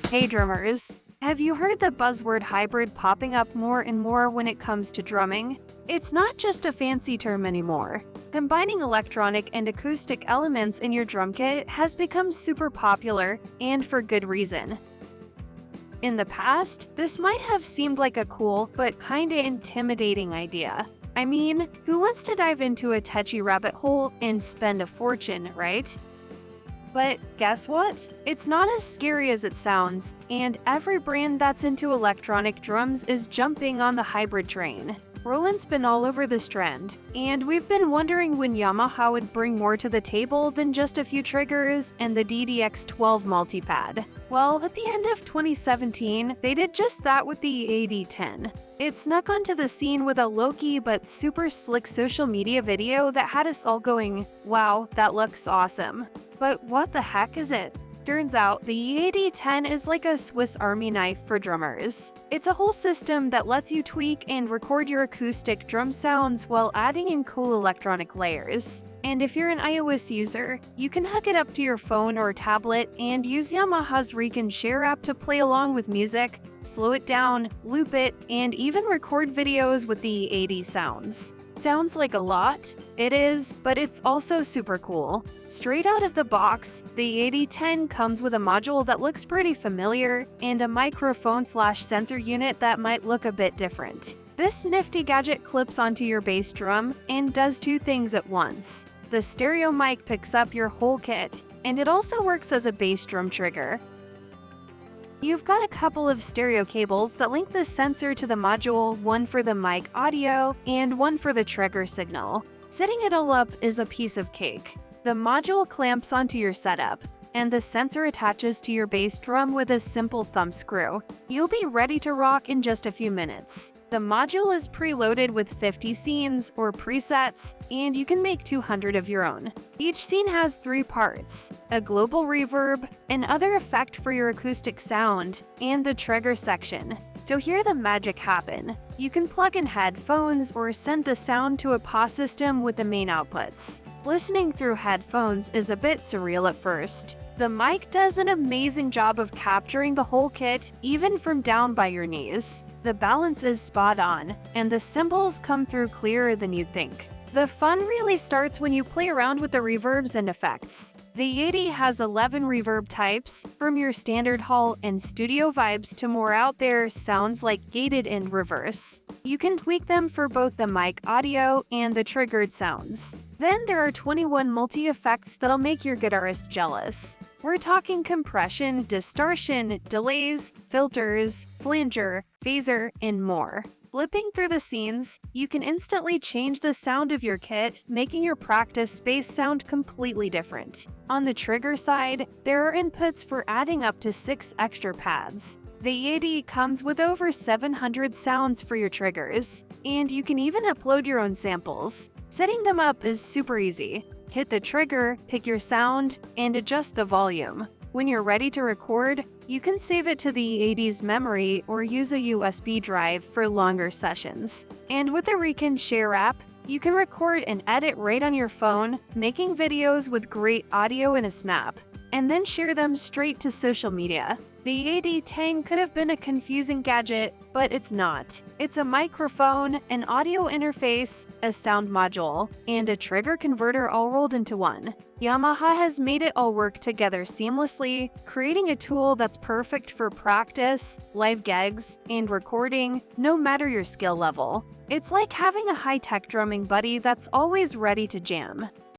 Hey drummers! Have you heard the buzzword hybrid popping up more and more when it comes to drumming? It's not just a fancy term anymore. Combining electronic and acoustic elements in your drum kit has become super popular, and for good reason. In the past, this might have seemed like a cool but kinda intimidating idea. I mean, who wants to dive into a touchy rabbit hole and spend a fortune, right? But guess what? It's not as scary as it sounds, and every brand that's into electronic drums is jumping on the hybrid train. Roland's been all over this trend, and we've been wondering when Yamaha would bring more to the table than just a few triggers and the DDX12 multipad. Well, at the end of 2017, they did just that with the EAD10. It snuck onto the scene with a low-key but super slick social media video that had us all going, wow, that looks awesome. But what the heck is it? Turns out, the EAD10 is like a Swiss Army knife for drummers. It's a whole system that lets you tweak and record your acoustic drum sounds while adding in cool electronic layers. And if you're an iOS user, you can hook it up to your phone or tablet and use Yamaha's Recon Share app to play along with music, slow it down, loop it, and even record videos with the EAD sounds. Sounds like a lot? It is, but it's also super cool. Straight out of the box, the EAD10 comes with a module that looks pretty familiar and a microphone/sensor unit that might look a bit different. This nifty gadget clips onto your bass drum and does two things at once. The stereo mic picks up your whole kit, and it also works as a bass drum trigger. You've got a couple of stereo cables that link the sensor to the module, one for the mic audio and one for the trigger signal. Setting it all up is a piece of cake. The module clamps onto your setup, and the sensor attaches to your bass drum with a simple thumb screw. You'll be ready to rock in just a few minutes. The module is preloaded with 50 scenes or presets, and you can make 200 of your own. Each scene has 3 parts: a global reverb, an other effect for your acoustic sound, and the trigger section. To hear the magic happen, you can plug in headphones or send the sound to a PA system with the main outputs. Listening through headphones is a bit surreal at first. The mic does an amazing job of capturing the whole kit, even from down by your knees. The balance is spot on, and the cymbals come through clearer than you'd think. The fun really starts when you play around with the reverbs and effects. The EAD has 11 reverb types, from your standard hall and studio vibes to more out there sounds like gated and reverse. You can tweak them for both the mic audio and the triggered sounds. Then there are 21 multi-effects that'll make your guitarist jealous. We're talking compression, distortion, delays, filters, flanger, phaser, and more. Flipping through the scenes, you can instantly change the sound of your kit, making your practice space sound completely different. On the trigger side, there are inputs for adding up to 6 extra pads. The EAD comes with over 700 sounds for your triggers, and you can even upload your own samples. Setting them up is super easy. Hit the trigger, pick your sound, and adjust the volume. When you're ready to record, you can save it to the EAD's memory or use a USB drive for longer sessions. And with the Recon Share app, you can record and edit right on your phone, making videos with great audio in a snap, and then share them straight to social media. The EAD10 could have been a confusing gadget, but it's not. It's a microphone, an audio interface, a sound module, and a trigger converter all rolled into one. Yamaha has made it all work together seamlessly, creating a tool that's perfect for practice, live gigs, and recording, no matter your skill level. It's like having a high-tech drumming buddy that's always ready to jam.